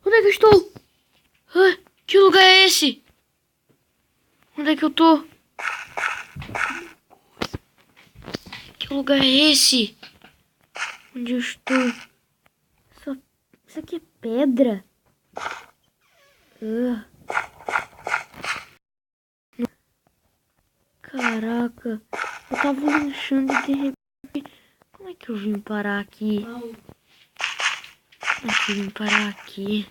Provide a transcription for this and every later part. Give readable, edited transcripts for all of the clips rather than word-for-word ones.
Onde é que eu estou? Ah, que lugar é esse? Onde é que eu tô? Que lugar é esse? Onde eu estou? Isso aqui é pedra? Caraca, eu tava lanchando e de repente... Como é que eu vim parar aqui? Como é que eu vim parar aqui?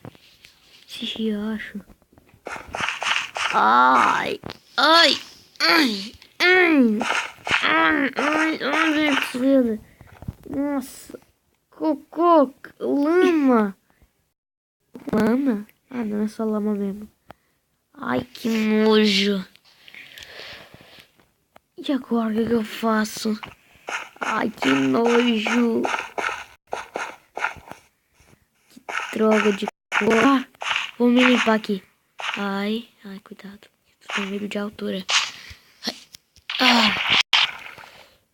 Esse riacho. Ai, ai, ai, ai, ai, ai, ai, ai, nossa, cocô, lama. Lama? Ah, não, é só lama mesmo. Ai, que nojo. E agora o que eu faço? Ai, que nojo. Que droga de cor. Ah, vou me limpar aqui. Ai, ai, cuidado. Tô com medo de altura. Ai.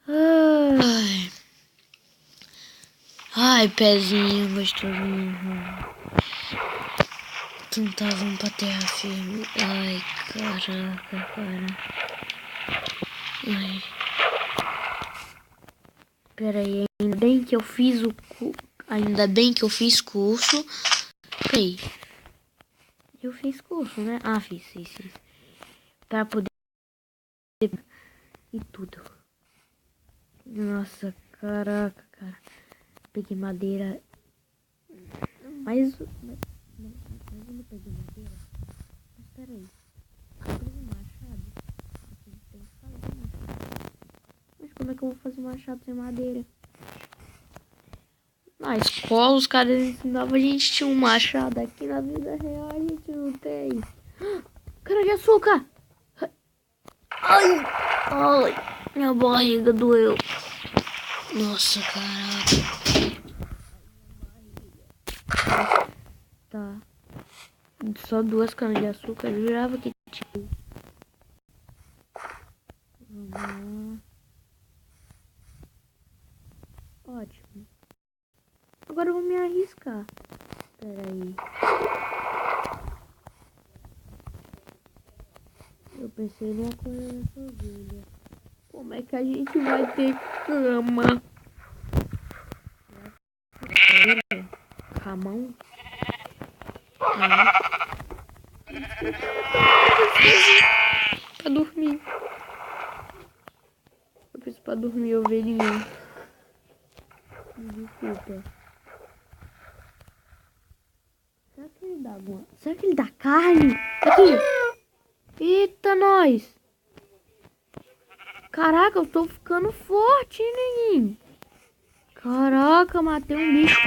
Ai. Ai, pezinho gostosinho. Tentar vir pra terra firme. Ai, caraca, cara. Ai. Pera aí, ainda bem que eu fiz o ainda bem que eu fiz curso. Peraí. Eu fiz curso, né? Ah, fiz. Pra poder... E tudo. Nossa, caraca, cara. Peguei madeira. Mas eu não peguei madeira. Mas peraí. Eu tenho um machado. Tem que fazer um machado. Mas como é que eu vou fazer um machado sem madeira? Na escola os caras ensinavam a gente tinha um machado. Aqui na vida real a gente não tem. Cana de açúcar! Ai! Ai! Minha barriga doeu. Nossa, caraca. Tá. Só 2 canas de açúcar. Eu jurava que tinha. Vamos lá. Ótimo. Agora eu vou me arriscar. Pera aí. Eu pensei numa coisa nessa ovelha. Como é que a gente vai ter cama? Ramão? Pra dormir. Eu preciso pra dormir, ovelhinha. Desculpa. Será que ele dá alguma... Será que ele dá carne? Aqui! Eita, nós! Caraca, eu tô ficando forte, hein, neguinho? Caraca, matei um bicho.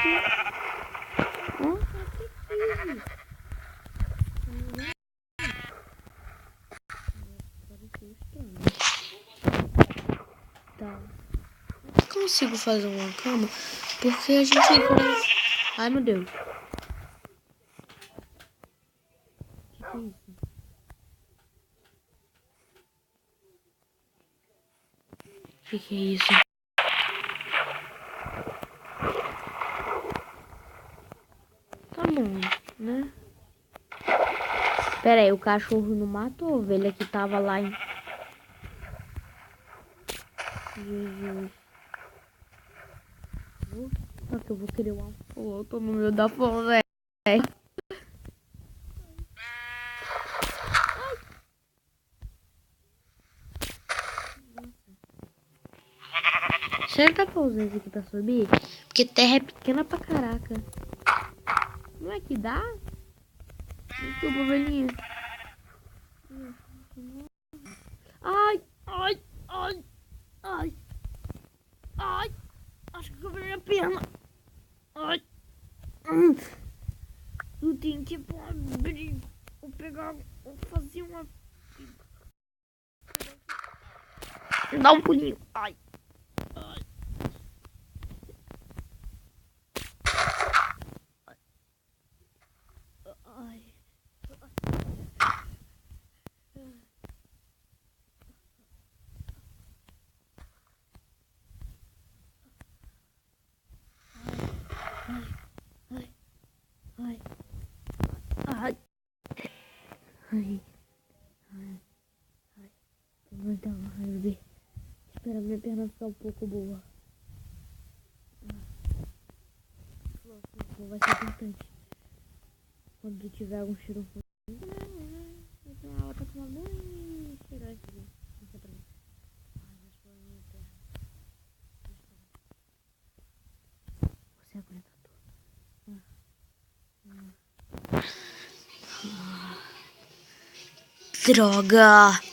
Nossa, tá. Não consigo fazer uma cama porque a gente encontra... Ai, meu Deus. Que é isso? Tá bom, né? Pera aí, o cachorro não matou a ovelha que tava lá em... Jesus. Só que eu vou querer uma flor. Eu tô no meio da floresta. Será que dá pra usar isso aqui pra subir? Porque terra é pequena pra caraca. Não é que dá? Desculpa, ovelhinha. Ai, ai, ai, ai, ai. Acho que quebrei minha perna. Ai. Eu tenho que abrir. Vou pegar. Vou fazer uma. Dá um pulinho. Ai. Ai. Ai. Ai. Ai. Ai, ai, ai. Vou aguentar, ai, bebê. Espera minha perna ficar um pouco boa. Vai ser importante. Quando tiver algum cheiro ruim. Ela tá com uma bem cheirante aqui. Não sei pra mim. Ai, mas pela minha perna. Você aguenta tudo. Droga!